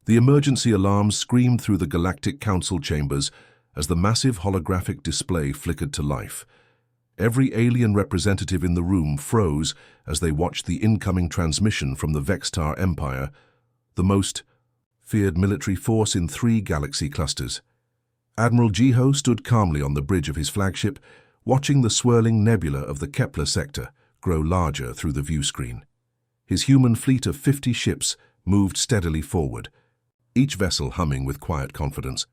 The emergency alarms screamed through the Galactic Council chambers as the massive holographic display flickered to life. Every alien representative in the room froze as they watched the incoming transmission from the Vextar Empire, the most feared military force in 3 galaxy clusters. Admiral Jiho stood calmly on the bridge of his flagship, watching the swirling nebula of the Kepler sector grow larger through the view screen. His human fleet of 50 ships moved steadily forward, each vessel humming with quiet confidence.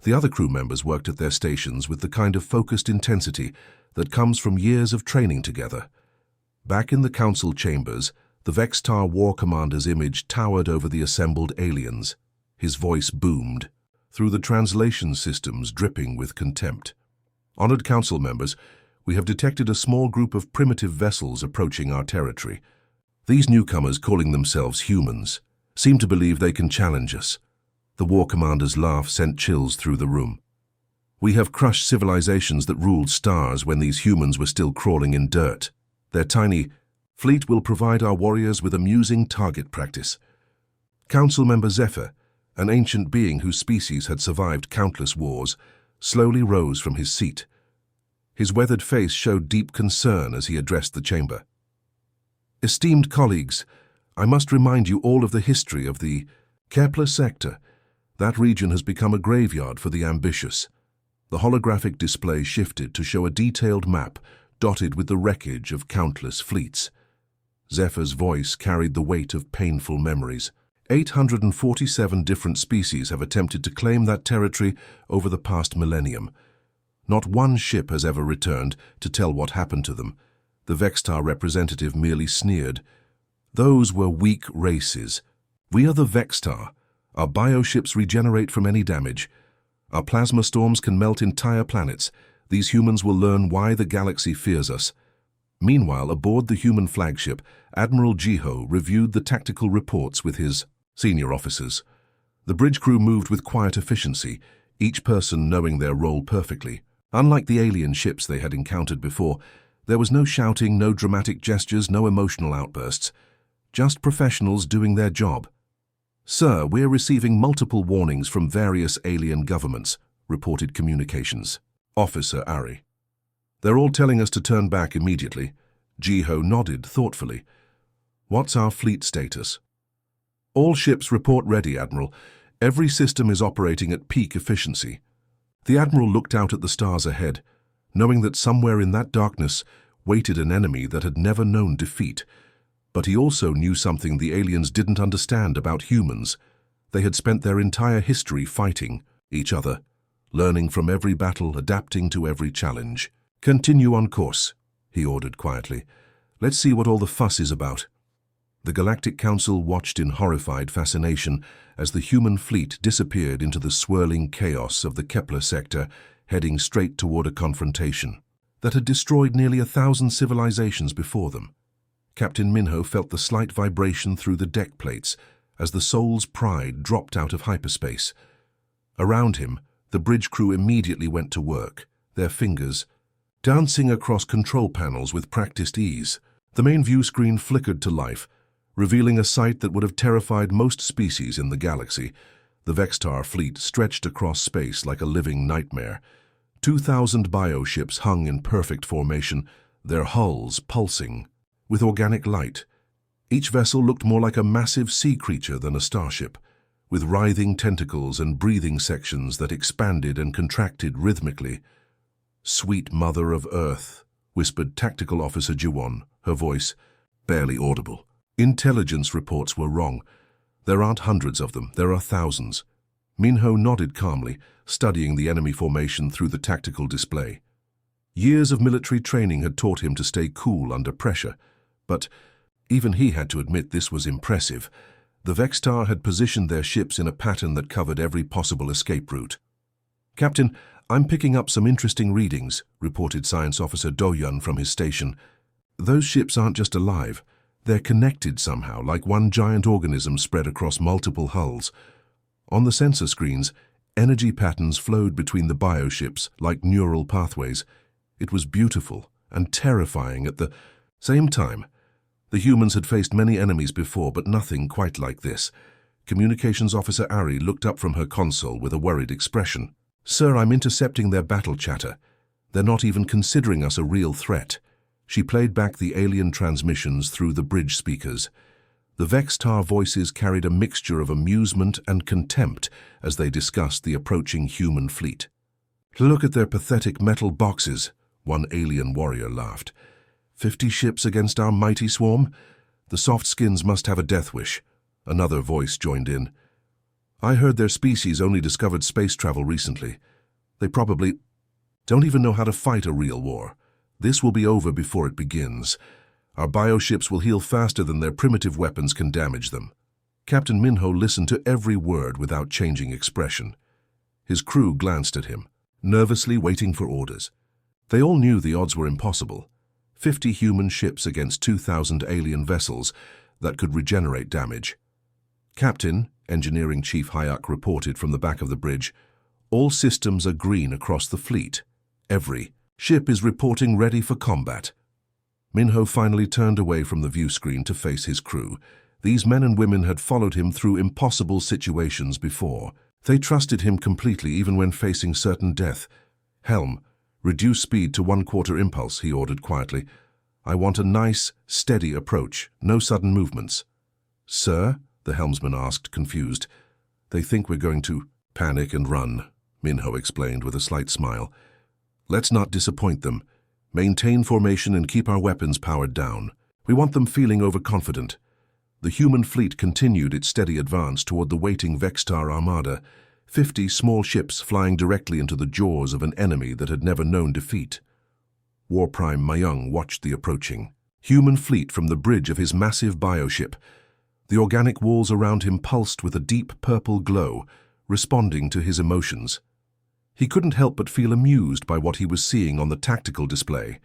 The other crew members worked at their stations with the kind of focused intensity that comes from years of training together. Back in the council chambers, the Vextar War Commander's image towered over the assembled aliens. His voice boomed through the translation systems, dripping with contempt. Honored council members, we have detected a small group of primitive vessels approaching our territory. These newcomers, calling themselves humans, seem to believe they can challenge us. The War Commander's laugh sent chills through the room. We have crushed civilizations that ruled stars when these humans were still crawling in dirt. Their tiny fleet will provide our warriors with amusing target practice. Council member Zephyr, an ancient being whose species had survived countless wars, slowly rose from his seat. His weathered face showed deep concern as he addressed the chamber. Esteemed colleagues, I must remind you all of the history of the Kepler sector. That region has become a graveyard for the ambitious. The holographic display shifted to show a detailed map dotted with the wreckage of countless fleets. Zephyr's voice carried the weight of painful memories. 847 different species have attempted to claim that territory over the past millennium. Not one ship has ever returned to tell what happened to them. The Vextar representative merely sneered. Those were weak races. We are the Vextar. Our bioships regenerate from any damage. Our plasma storms can melt entire planets. These humans will learn why the galaxy fears us. Meanwhile, aboard the human flagship, Admiral Jiho reviewed the tactical reports with his senior officers. The bridge crew moved with quiet efficiency, each person knowing their role perfectly. Unlike the alien ships they had encountered before, there was no shouting, no dramatic gestures, no emotional outbursts. Just professionals doing their job. Sir, we're receiving multiple warnings from various alien governments, reported communications officer Ari. They're all telling us to turn back immediately. Jiho nodded thoughtfully. What's our fleet status? All ships report ready, Admiral. Every system is operating at peak efficiency. The Admiral looked out at the stars ahead, knowing that somewhere in that darkness waited an enemy that had never known defeat. But he also knew something the aliens didn't understand about humans. They had spent their entire history fighting each other, learning from every battle, adapting to every challenge. Continue on course, he ordered quietly. Let's see what all the fuss is about. The Galactic Council watched in horrified fascination as the human fleet disappeared into the swirling chaos of the Kepler sector, heading straight toward a confrontation that had destroyed nearly 1,000 civilizations before them. Captain Minho felt the slight vibration through the deck plates as the Soul's Pride dropped out of hyperspace. Around him, the bridge crew immediately went to work, their fingers dancing across control panels with practiced ease. The main view screen flickered to life, revealing a sight that would have terrified most species in the galaxy. The Vextar fleet stretched across space like a living nightmare. 2,000 bioships hung in perfect formation, their hulls pulsing with organic light. Each vessel looked more like a massive sea creature than a starship, with writhing tentacles and breathing sections that expanded and contracted rhythmically. "Sweet Mother of Earth," whispered Tactical Officer Jiwon, her voice barely audible. Intelligence reports were wrong. There aren't hundreds of them, there are thousands. Minho nodded calmly, studying the enemy formation through the tactical display. Years of military training had taught him to stay cool under pressure, but even he had to admit this was impressive. The Vextar had positioned their ships in a pattern that covered every possible escape route. "Captain, I'm picking up some interesting readings," reported Science Officer Do-Yun from his station. "Those ships aren't just alive. They're connected somehow, like one giant organism spread across multiple hulls. On the sensor screens, energy patterns flowed between the bioships like neural pathways. It was beautiful and terrifying at the same time. The humans had faced many enemies before, but nothing quite like this. Communications Officer Ari looked up from her console with a worried expression. "Sir, I'm intercepting their battle chatter. They're not even considering us a real threat." She played back the alien transmissions through the bridge speakers. The Vextar voices carried a mixture of amusement and contempt as they discussed the approaching human fleet. "Look at their pathetic metal boxes," one alien warrior laughed. 50 ships against our mighty swarm? The soft skins must have a death wish." Another voice joined in. "I heard their species only discovered space travel recently. They probably don't even know how to fight a real war. This will be over before it begins. Our bioships will heal faster than their primitive weapons can damage them." Captain Minho listened to every word without changing expression. His crew glanced at him, nervously waiting for orders. They all knew the odds were impossible. 50 human ships against 2,000 alien vessels that could regenerate damage. "Captain," Engineering Chief Hayek reported from the back of the bridge, "all systems are green across the fleet. Every ship is reporting ready for combat." Minho finally turned away from the view screen to face his crew. These men and women had followed him through impossible situations before. They trusted him completely even when facing certain death. "Helm, reduce speed to 1/4 impulse," he ordered quietly. "I want a nice, steady approach, no sudden movements." "Sir?" the helmsman asked, confused. "They think we're going to panic and run," Minho explained with a slight smile. "Let's not disappoint them. Maintain formation and keep our weapons powered down. We want them feeling overconfident." The human fleet continued its steady advance toward the waiting Vextar armada, 50 small ships flying directly into the jaws of an enemy that had never known defeat. War Prime Mayung watched the approaching human fleet from the bridge of his massive bioship. The organic walls around him pulsed with a deep purple glow, responding to his emotions. He couldn't help but feel amused by what he was seeing on the tactical display.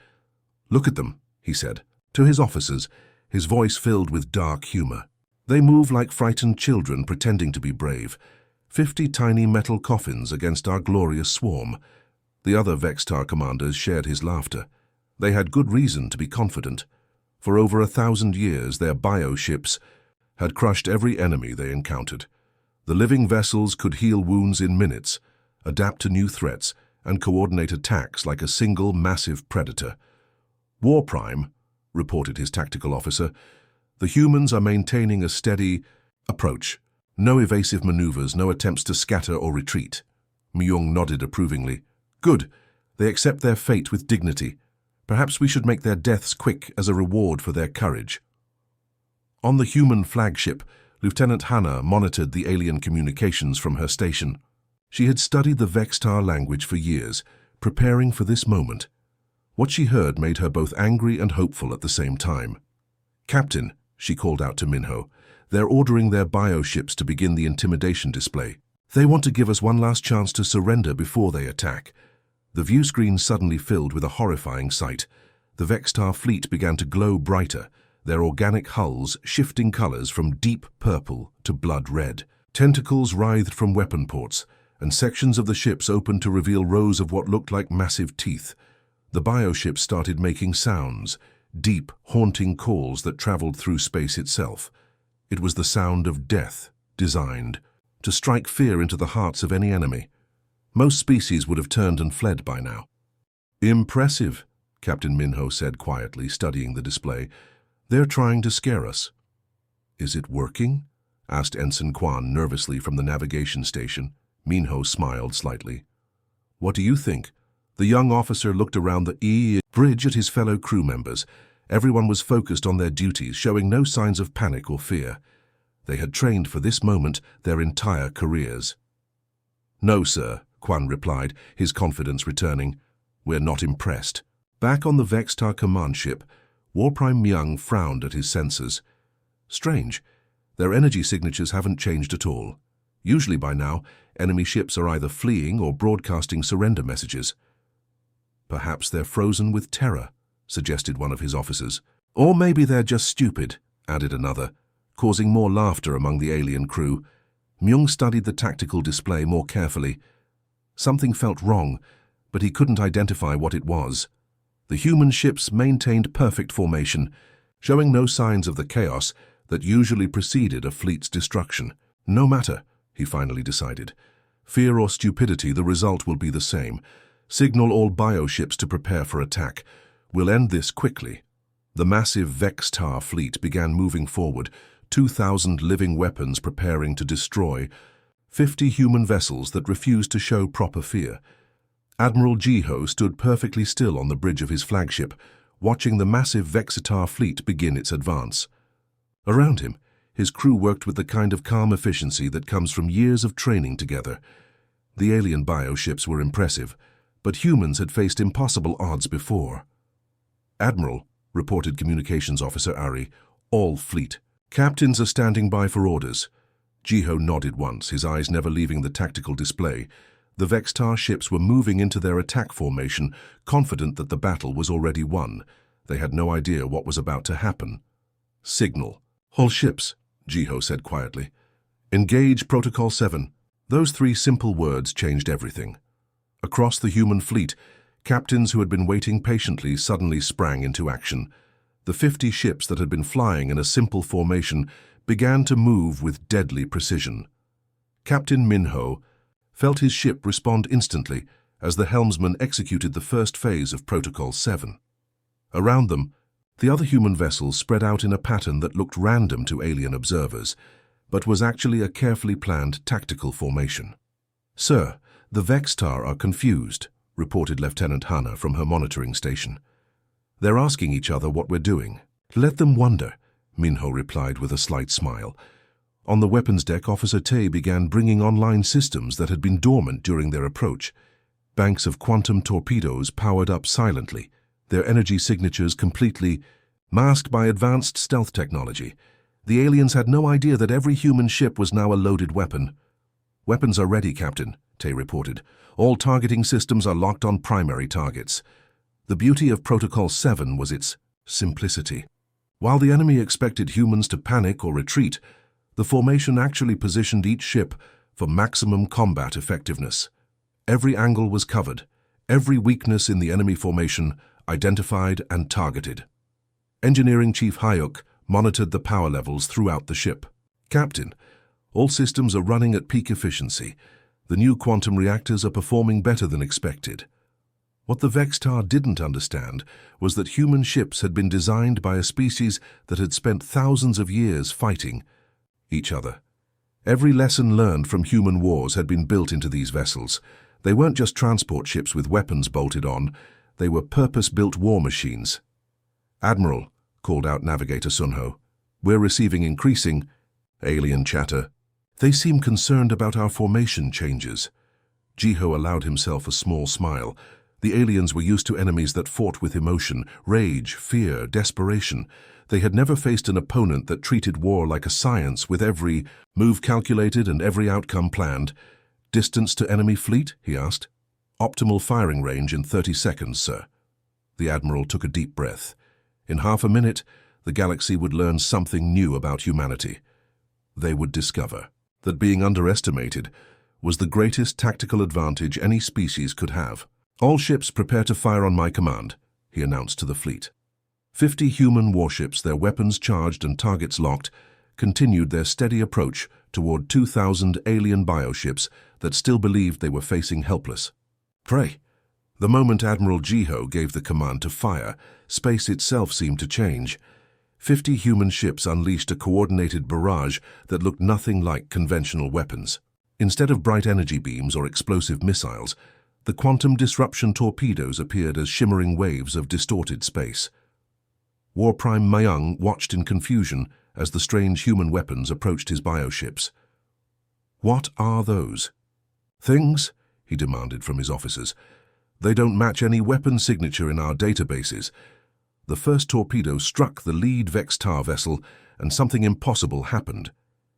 "Look at them," he said, to his officers, his voice filled with dark humor. "They move like frightened children pretending to be brave. 50 tiny metal coffins against our glorious swarm." The other Vextar commanders shared his laughter. They had good reason to be confident. For over 1,000 years, their bioships had crushed every enemy they encountered. The living vessels could heal wounds in minutes, adapt to new threats, and coordinate attacks like a single massive predator. "War Prime," reported his tactical officer, "the humans are maintaining a steady approach. No evasive maneuvers, no attempts to scatter or retreat." Myung nodded approvingly. "Good. They accept their fate with dignity. Perhaps we should make their deaths quick as a reward for their courage." On the human flagship, Lieutenant Hannah monitored the alien communications from her station. She had studied the Vextar language for years, preparing for this moment. What she heard made her both angry and hopeful at the same time. "Captain," she called out to Minho, "they're ordering their bioships to begin the intimidation display. They want to give us one last chance to surrender before they attack." The view screen suddenly filled with a horrifying sight. The Vextar fleet began to glow brighter, their organic hulls shifting colors from deep purple to blood red. Tentacles writhed from weapon ports, and sections of the ships opened to reveal rows of what looked like massive teeth. The bioships started making sounds, deep, haunting calls that traveled through space itself. It was the sound of death, designed to strike fear into the hearts of any enemy. Most species would have turned and fled by now. "Impressive," Captain Minho said quietly, studying the display. "They're trying to scare us." "Is it working?" asked Ensign Kwan nervously from the navigation station. Minho smiled slightly. "What do you think?" The young officer looked around the bridge at his fellow crew members. Everyone was focused on their duties, showing no signs of panic or fear. They had trained for this moment their entire careers. "No, sir," Kwan replied, his confidence returning. "We're not impressed." Back on the Vextar command ship, War Prime Myung frowned at his sensors. Strange. Their energy signatures haven't changed at all. Usually by now, enemy ships are either fleeing or broadcasting surrender messages. "Perhaps they're frozen with terror," suggested one of his officers. "Or maybe they're just stupid," added another, causing more laughter among the alien crew. Myung studied the tactical display more carefully. Something felt wrong, but he couldn't identify what it was. The human ships maintained perfect formation, showing no signs of the chaos that usually preceded a fleet's destruction. No matter, he finally decided. Fear or stupidity, the result will be the same. Signal all bioships to prepare for attack. We'll end this quickly. The massive Vextar fleet began moving forward, 2,000 living weapons preparing to destroy 50 human vessels that refused to show proper fear. Admiral Jiho stood perfectly still on the bridge of his flagship, watching the massive Vexitar fleet begin its advance. Around him, his crew worked with the kind of calm efficiency that comes from years of training together. The alien bioships were impressive, but humans had faced impossible odds before. "Admiral," reported Communications Officer Ari, "all fleet. Captains are standing by for orders." Jiho nodded once, his eyes never leaving the tactical display. The Vextar ships were moving into their attack formation, confident that the battle was already won. They had no idea what was about to happen. "Signal. All ships," Jiho said quietly. "Engage Protocol 7. Those 3 simple words changed everything. Across the human fleet, captains who had been waiting patiently suddenly sprang into action. The 50 ships that had been flying in a simple formation began to move with deadly precision. Captain Minho felt his ship respond instantly as the helmsman executed the first phase of Protocol 7. Around them, the other human vessels spread out in a pattern that looked random to alien observers, but was actually a carefully planned tactical formation. "Sir, the Vextar are confused," reported Lieutenant Hanna from her monitoring station. "They're asking each other what we're doing." "Let them wonder," Minho replied with a slight smile. On the weapons deck, Officer Tay began bringing online systems that had been dormant during their approach. Banks of quantum torpedoes powered up silently, their energy signatures completely masked by advanced stealth technology. The aliens had no idea that every human ship was now a loaded weapon. "Weapons are ready, Captain," Tay reported. "All targeting systems are locked on primary targets." The beauty of Protocol 7 was its simplicity. While the enemy expected humans to panic or retreat, the formation actually positioned each ship for maximum combat effectiveness. Every angle was covered, every weakness in the enemy formation identified and targeted. Engineering Chief Hyuk monitored the power levels throughout the ship. "Captain, all systems are running at peak efficiency. The new quantum reactors are performing better than expected." What the Vextar didn't understand was that human ships had been designed by a species that had spent thousands of years fighting each other. Every lesson learned from human wars had been built into these vessels. They weren't just transport ships with weapons bolted on, they were purpose-built war machines. "Admiral," called out Navigator Sunho, "we're receiving increasing alien chatter. They seem concerned about our formation changes." Jiho allowed himself a small smile. The aliens were used to enemies that fought with emotion, rage, fear, desperation. They had never faced an opponent that treated war like a science, with every move calculated and every outcome planned. "Distance to enemy fleet?" he asked. "Optimal firing range in 30 seconds, sir." The Admiral took a deep breath. In half a minute, the galaxy would learn something new about humanity. They would discover that being underestimated was the greatest tactical advantage any species could have. "All ships prepare to fire on my command," he announced to the fleet. 50 human warships, their weapons charged and targets locked, continued their steady approach toward 2,000 alien bioships that still believed they were facing helpless prey. The moment Admiral Jiho gave the command to fire, space itself seemed to change. 50 human ships unleashed a coordinated barrage that looked nothing like conventional weapons. Instead of bright energy beams or explosive missiles, the quantum disruption torpedoes appeared as shimmering waves of distorted space. War Prime Mayung watched in confusion as the strange human weapons approached his bioships. "What are those things?" he demanded from his officers. "They don't match any weapon signature in our databases." The first torpedo struck the lead Vextar vessel, and something impossible happened.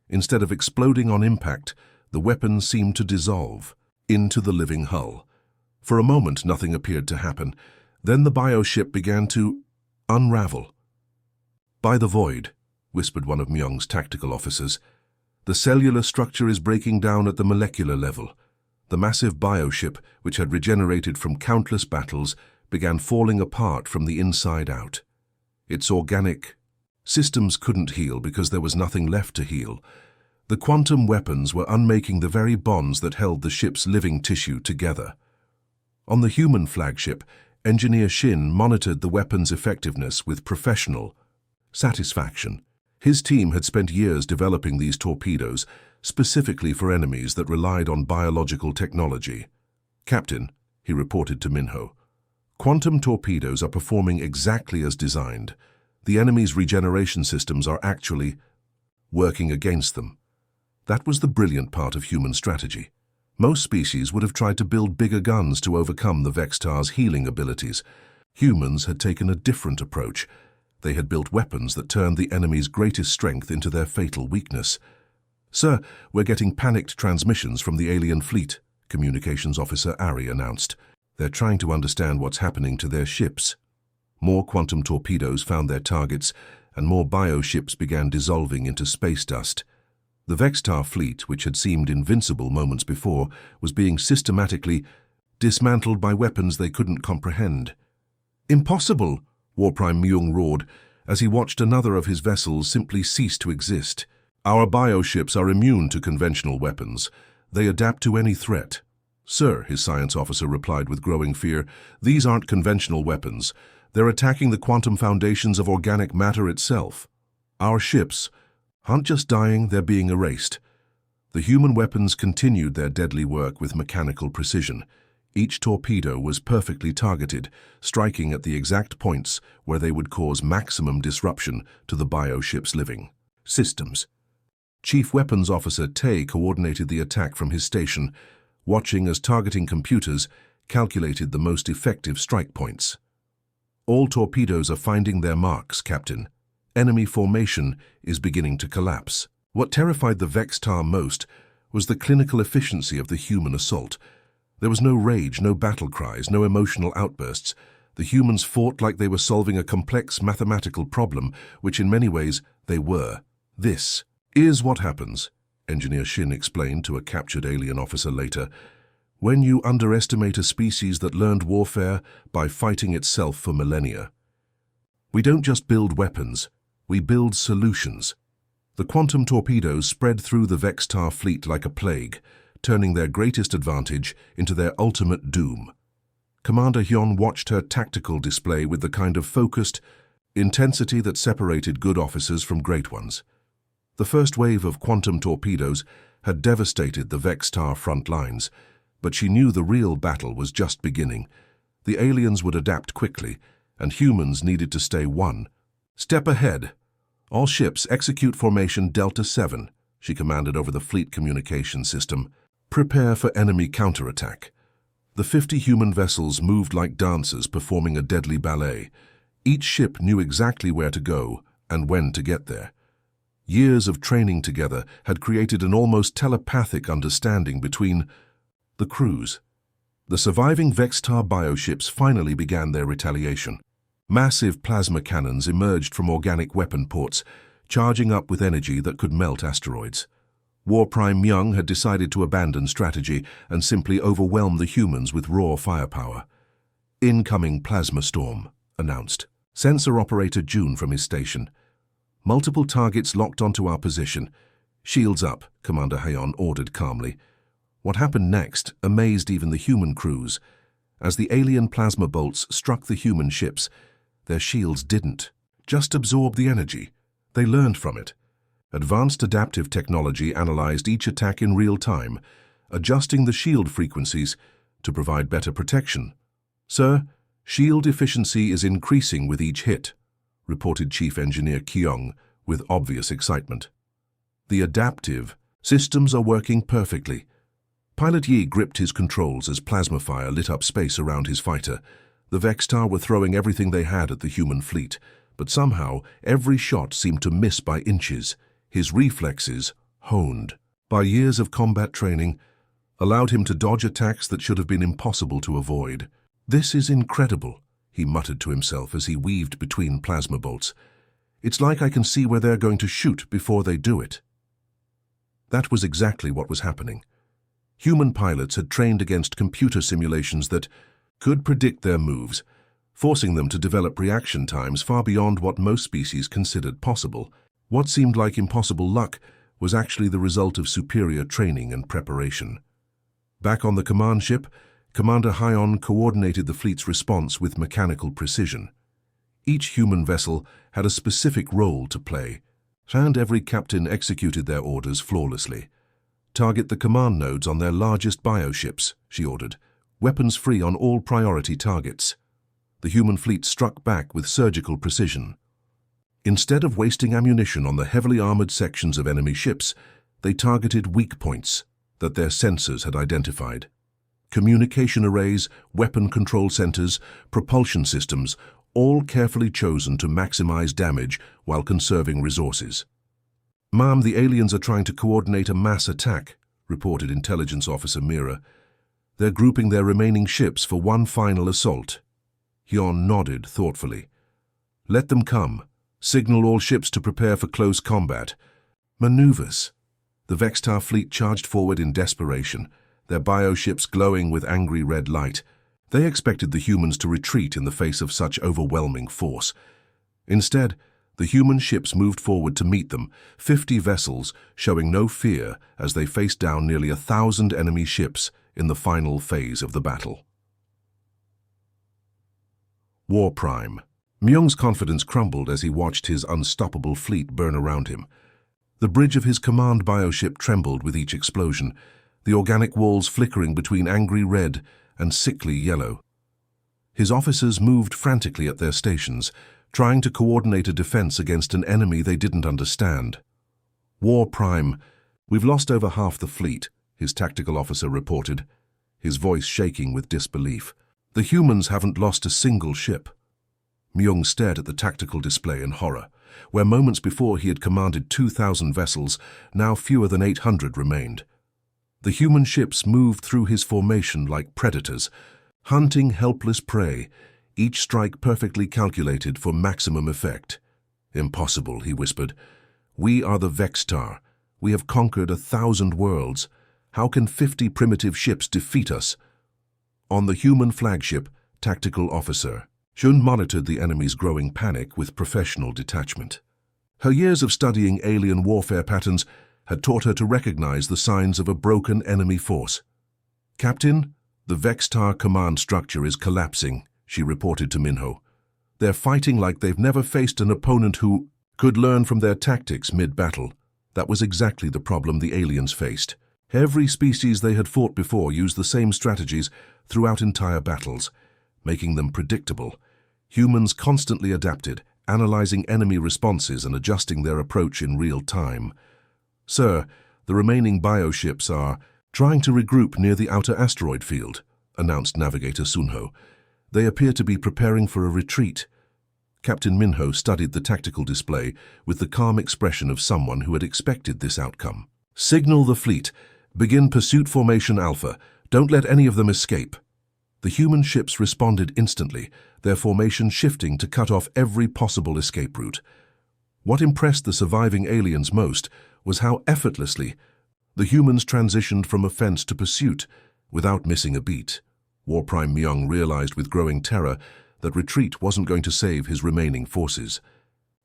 Instead of exploding on impact, the weapon seemed to dissolve into the living hull. For a moment, nothing appeared to happen. Then the bioship began to unravel. "By the void," whispered one of Myung's tactical officers. "The cellular structure is breaking down at the molecular level." The massive bioship, which had regenerated from countless battles, began falling apart from the inside out. Its organic systems couldn't heal because there was nothing left to heal. The quantum weapons were unmaking the very bonds that held the ship's living tissue together. On the human flagship, Engineer Shin monitored the weapon's effectiveness with professional satisfaction. His team had spent years developing these torpedoes specifically for enemies that relied on biological technology. "Captain," he reported to Minho, "quantum torpedoes are performing exactly as designed. The enemy's regeneration systems are actually working against them." That was the brilliant part of human strategy. Most species would have tried to build bigger guns to overcome the Vextar's healing abilities. Humans had taken a different approach. They had built weapons that turned the enemy's greatest strength into their fatal weakness. "Sir, we're getting panicked transmissions from the alien fleet," Communications Officer Ari announced. "They're trying to understand what's happening to their ships." More quantum torpedoes found their targets, and more bioships began dissolving into space dust. The Vextar fleet, which had seemed invincible moments before, was being systematically dismantled by weapons they couldn't comprehend. "Impossible!" War Prime Myung roared, as he watched another of his vessels simply cease to exist. "Our bioships are immune to conventional weapons. They adapt to any threat." "Sir," his science officer replied with growing fear, "these aren't conventional weapons. They're attacking the quantum foundations of organic matter itself. Our ships aren't just dying, they're being erased." The human weapons continued their deadly work with mechanical precision. Each torpedo was perfectly targeted, striking at the exact points where they would cause maximum disruption to the bioship's living systems. Chief Weapons Officer Tay coordinated the attack from his station, watching as targeting computers calculated the most effective strike points. "All torpedoes are finding their marks, Captain. Enemy formation is beginning to collapse." What terrified the Vextar most was the clinical efficiency of the human assault. There was no rage, no battle cries, no emotional outbursts. The humans fought like they were solving a complex mathematical problem, which in many ways they were. "This is what happens," Engineer Shin explained to a captured alien officer later, "when you underestimate a species that learned warfare by fighting itself for millennia. We don't just build weapons, we build solutions." The quantum torpedoes spread through the Vextar fleet like a plague, turning their greatest advantage into their ultimate doom. Commander Hyun watched her tactical display with the kind of focused intensity that separated good officers from great ones. The first wave of quantum torpedoes had devastated the Vextar front lines, but she knew the real battle was just beginning. The aliens would adapt quickly, and humans needed to stay one step ahead. "All ships execute formation Delta 7, she commanded over the fleet communication system. "Prepare for enemy counterattack." The 50 human vessels moved like dancers performing a deadly ballet. Each ship knew exactly where to go and when to get there. Years of training together had created an almost telepathic understanding between the crews. The surviving Vextar bioships finally began their retaliation. Massive plasma cannons emerged from organic weapon ports, charging up with energy that could melt asteroids. War Prime Myung had decided to abandon strategy and simply overwhelm the humans with raw firepower. "Incoming plasma storm," announced Sensor Operator June from his station. "Multiple targets locked onto our position. Shields up," Commander Hayon ordered calmly. What happened next amazed even the human crews. As the alien plasma bolts struck the human ships, their shields didn't just absorb the energy. They learned from it. Advanced adaptive technology analyzed each attack in real time, adjusting the shield frequencies to provide better protection. "Sir, shield efficiency is increasing with each hit," reported Chief Engineer Kyung with obvious excitement. "The adaptive systems are working perfectly." Pilot Yi gripped his controls as plasma fire lit up space around his fighter. The Vextar were throwing everything they had at the human fleet, but somehow every shot seemed to miss by inches. His reflexes, honed by years of combat training, allowed him to dodge attacks that should have been impossible to avoid. "This is incredible," he muttered to himself as he weaved between plasma bolts. "It's like I can see where they're going to shoot before they do it." That was exactly what was happening. Human pilots had trained against computer simulations that could predict their moves, forcing them to develop reaction times far beyond what most species considered possible. What seemed like impossible luck was actually the result of superior training and preparation. Back on the command ship, Commander Hyon coordinated the fleet's response with mechanical precision. Each human vessel had a specific role to play, and every captain executed their orders flawlessly. "Target the command nodes on their largest bioships," she ordered. "Weapons free on all priority targets." The human fleet struck back with surgical precision. Instead of wasting ammunition on the heavily armored sections of enemy ships, they targeted weak points that their sensors had identified. Communication arrays, weapon control centers, propulsion systems, all carefully chosen to maximize damage while conserving resources. "Ma'am, the aliens are trying to coordinate a mass attack," reported Intelligence Officer Mira. "They're grouping their remaining ships for one final assault." Hyon nodded thoughtfully. "Let them come. Signal all ships to prepare for close combat." Maneuvers. The Vextar fleet charged forward in desperation, their bioships glowing with angry red light. They expected the humans to retreat in the face of such overwhelming force. Instead, the human ships moved forward to meet them, 50 vessels showing no fear as they faced down nearly 1,000 enemy ships in the final phase of the battle. War Prime. Myung's confidence crumbled as he watched his unstoppable fleet burn around him. The bridge of his command bioship trembled with each explosion, the organic walls flickering between angry red and sickly yellow. His officers moved frantically at their stations, trying to coordinate a defense against an enemy they didn't understand. "War Prime, we've lost over half the fleet," his tactical officer reported, his voice shaking with disbelief. "The humans haven't lost a single ship." Myung stared at the tactical display in horror. Where moments before he had commanded 2,000 vessels, now fewer than 800 remained. The human ships moved through his formation like predators, hunting helpless prey, each strike perfectly calculated for maximum effect. "Impossible," he whispered. "We are the Vextar. We have conquered 1,000 worlds. How can 50 primitive ships defeat us?" On the human flagship, Tactical Officer Shun monitored the enemy's growing panic with professional detachment. Her years of studying alien warfare patterns had taught her to recognize the signs of a broken enemy force. "Captain, the Vextar command structure is collapsing," she reported to Minho. "They're fighting like they've never faced an opponent who could learn from their tactics mid-battle." That was exactly the problem the aliens faced. Every species they had fought before used the same strategies throughout entire battles, making them predictable. Humans constantly adapted, analyzing enemy responses and adjusting their approach in real time. "Sir, the remaining bioships are trying to regroup near the outer asteroid field," announced Navigator Sunho. "They appear to be preparing for a retreat." Captain Minho studied the tactical display with the calm expression of someone who had expected this outcome. "Signal the fleet. Begin pursuit formation Alpha. Don't let any of them escape." The human ships responded instantly, their formation shifting to cut off every possible escape route. What impressed the surviving aliens most was how effortlessly the humans transitioned from offense to pursuit without missing a beat. War Prime Myung realized with growing terror that retreat wasn't going to save his remaining forces.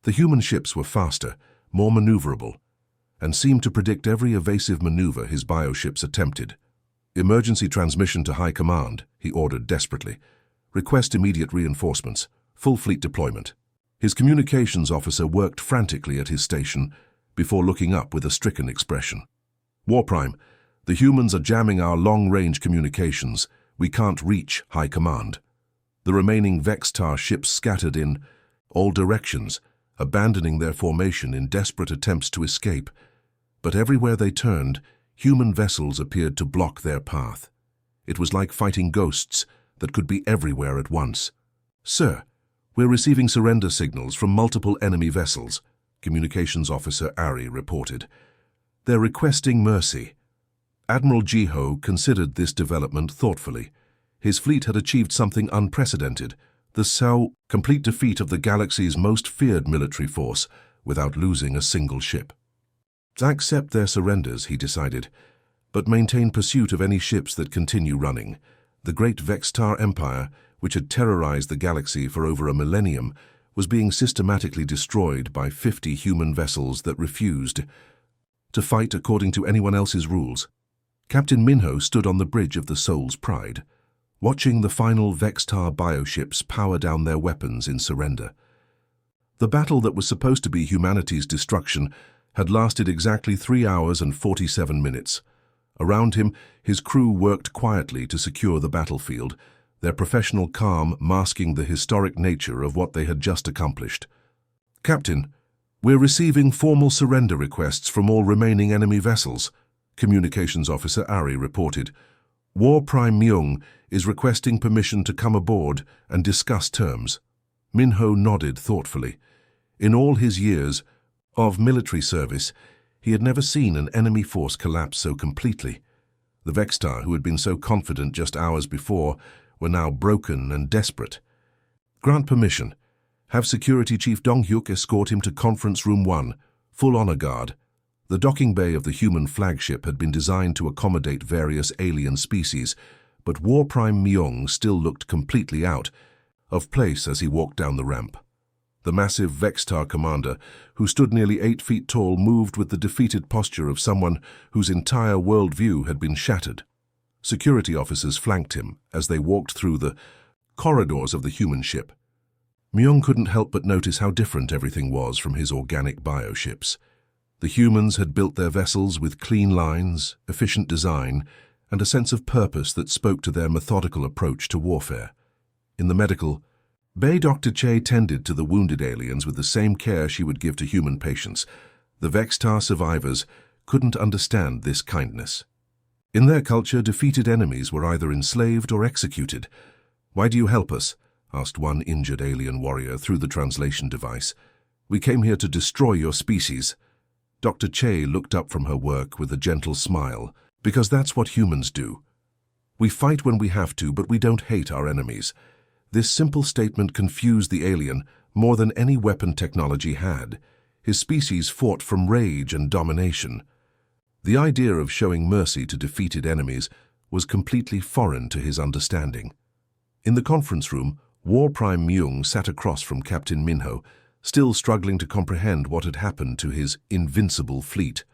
The human ships were faster, more maneuverable, and seemed to predict every evasive maneuver his bioships attempted. "Emergency transmission to High Command," he ordered desperately. "Request immediate reinforcements. Full fleet deployment." His communications officer worked frantically at his station before looking up with a stricken expression. "War Prime, the humans are jamming our long-range communications. We can't reach High Command." The remaining Vextar ships scattered in all directions, abandoning their formation in desperate attempts to escape. But everywhere they turned, human vessels appeared to block their path. It was like fighting ghosts that could be everywhere at once. "Sir, we're receiving surrender signals from multiple enemy vessels," Communications Officer Ari reported. "They're requesting mercy." Admiral Jiho considered this development thoughtfully. His fleet had achieved something unprecedented, the complete defeat of the galaxy's most feared military force without losing a single ship. Accept their surrenders, he decided, but maintain pursuit of any ships that continue running. The great Vextar Empire, which had terrorized the galaxy for over a millennium, was being systematically destroyed by 50 human vessels that refused. to fight according to anyone else's rules. Captain Minho stood on the bridge of the Soul's Pride, watching the final Vextar bioships power down their weapons in surrender. The battle that was supposed to be humanity's destruction had lasted exactly 3 hours and 47 minutes. Around him, his crew worked quietly to secure the battlefield, their professional calm masking the historic nature of what they had just accomplished. "Captain, we're receiving formal surrender requests from all remaining enemy vessels," Communications Officer Ari reported. "War Prime Myung is requesting permission to come aboard and discuss terms." Minho nodded thoughtfully. In all his years of military service, he had never seen an enemy force collapse so completely. The Vextar, who had been so confident just hours before, were now broken and desperate. "Grant permission. Have Security Chief Dong-hyuk escort him to Conference Room 1, full honor guard." The docking bay of the human flagship had been designed to accommodate various alien species, but War Prime Myung still looked completely out of place as he walked down the ramp. The massive Vextar commander, who stood nearly 8 feet tall, moved with the defeated posture of someone whose entire worldview had been shattered. Security officers flanked him as they walked through the corridors of the human ship. Myung couldn't help but notice how different everything was from his organic bioships. The humans had built their vessels with clean lines, efficient design, and a sense of purpose that spoke to their methodical approach to warfare. In the medical bay, Dr. Che tended to the wounded aliens with the same care she would give to human patients. The Vextar survivors couldn't understand this kindness. In their culture, defeated enemies were either enslaved or executed. "Why do you help us?" asked one injured alien warrior through the translation device. "We came here to destroy your species." Dr. Che looked up from her work with a gentle smile. "Because that's what humans do. We fight when we have to, but we don't hate our enemies." This simple statement confused the alien more than any weapon technology had. His species fought from rage and domination. The idea of showing mercy to defeated enemies was completely foreign to his understanding. In the conference room, War Prime Myung sat across from Captain Minho, still struggling to comprehend what had happened to his invincible fleet.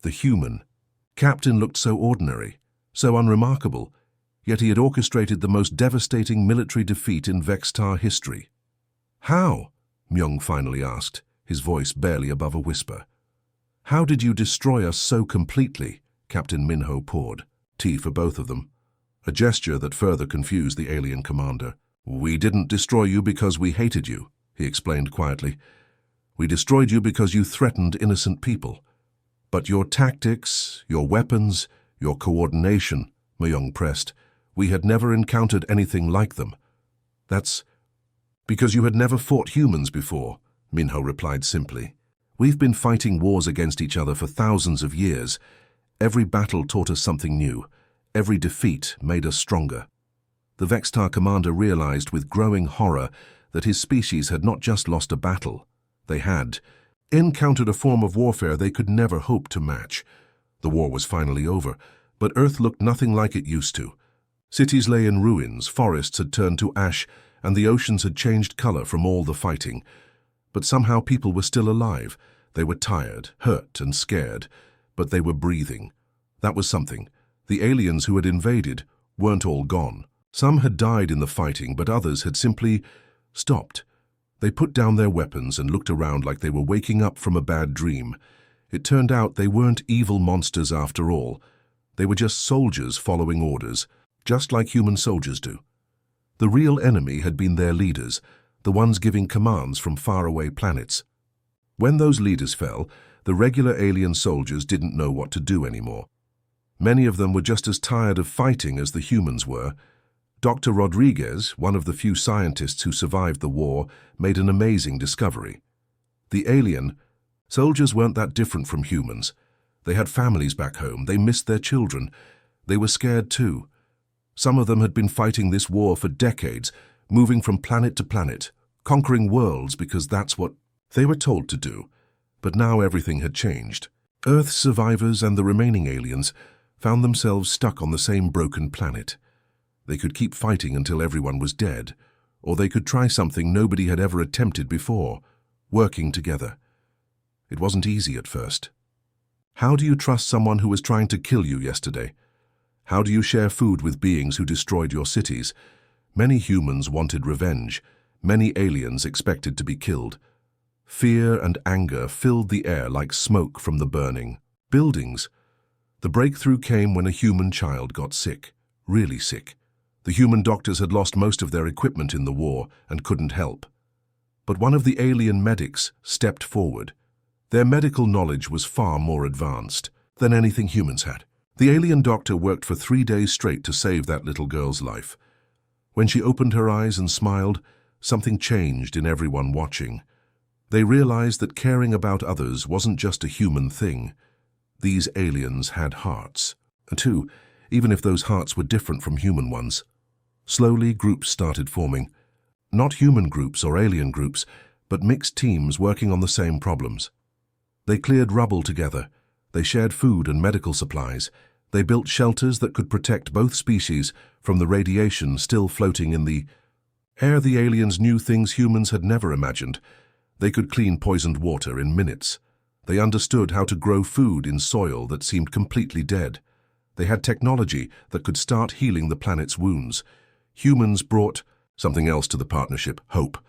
The human captain looked so ordinary, so unremarkable, yet he had orchestrated the most devastating military defeat in Vextar history. "How?" Myung finally asked, his voice barely above a whisper. "How did you destroy us so completely?" Captain Minho poured tea for both of them, a gesture that further confused the alien commander. "We didn't destroy you because we hated you," he explained quietly. "We destroyed you because you threatened innocent people. But your tactics, your weapons, your coordination," Myung pressed, "we had never encountered anything like them." "That's because you had never fought humans before," Minho replied simply. "We've been fighting wars against each other for thousands of years. Every battle taught us something new. Every defeat made us stronger." The Vextar commander realized with growing horror that his species had not just lost a battle. They had encountered a form of warfare they could never hope to match. The war was finally over, but Earth looked nothing like it used to. Cities lay in ruins, forests had turned to ash, and the oceans had changed color from all the fighting. But somehow people were still alive. They were tired, hurt, and scared, but they were breathing. That was something. The aliens who had invaded weren't all gone. Some had died in the fighting, but others had simply stopped. They put down their weapons and looked around like they were waking up from a bad dream. It turned out they weren't evil monsters after all. They were just soldiers following orders, just like human soldiers do. The real enemy had been their leaders, the ones giving commands from faraway planets. When those leaders fell, the regular alien soldiers didn't know what to do anymore. Many of them were just as tired of fighting as the humans were. Dr. Rodriguez, one of the few scientists who survived the war, made an amazing discovery. The alien soldiers weren't that different from humans. They had families back home. They missed their children. They were scared too. Some of them had been fighting this war for decades, moving from planet to planet, conquering worlds because that's what they were told to do. But now everything had changed. Earth's survivors and the remaining aliens found themselves stuck on the same broken planet. They could keep fighting until everyone was dead, or they could try something nobody had ever attempted before, working together. It wasn't easy at first. How do you trust someone who was trying to kill you yesterday? How do you share food with beings who destroyed your cities? Many humans wanted revenge. Many aliens expected to be killed. Fear and anger filled the air like smoke from the burning buildings. The breakthrough came when a human child got sick, really sick. The human doctors had lost most of their equipment in the war and couldn't help. But one of the alien medics stepped forward. Their medical knowledge was far more advanced than anything humans had. The alien doctor worked for 3 days straight to save that little girl's life. When she opened her eyes and smiled, something changed in everyone watching. They realized that caring about others wasn't just a human thing. These aliens had hearts, too, even if those hearts were different from human ones. Slowly, groups started forming. Not human groups or alien groups, but mixed teams working on the same problems. They cleared rubble together. They shared food and medical supplies. They built shelters that could protect both species from the radiation still floating in the air. The aliens knew things humans had never imagined. They could clean poisoned water in minutes. They understood how to grow food in soil that seemed completely dead. They had technology that could start healing the planet's wounds. Humans brought something else to the partnership: hope.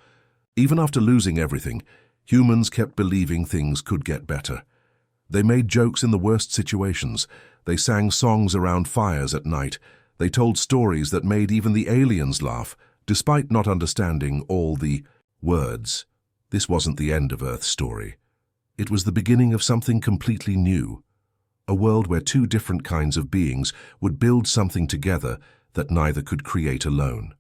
Even after losing everything, humans kept believing things could get better. They made jokes in the worst situations. They sang songs around fires at night. They told stories that made even the aliens laugh, despite not understanding all the words. This wasn't the end of Earth's story. It was the beginning of something completely new. A world where two different kinds of beings would build something together that neither could create alone.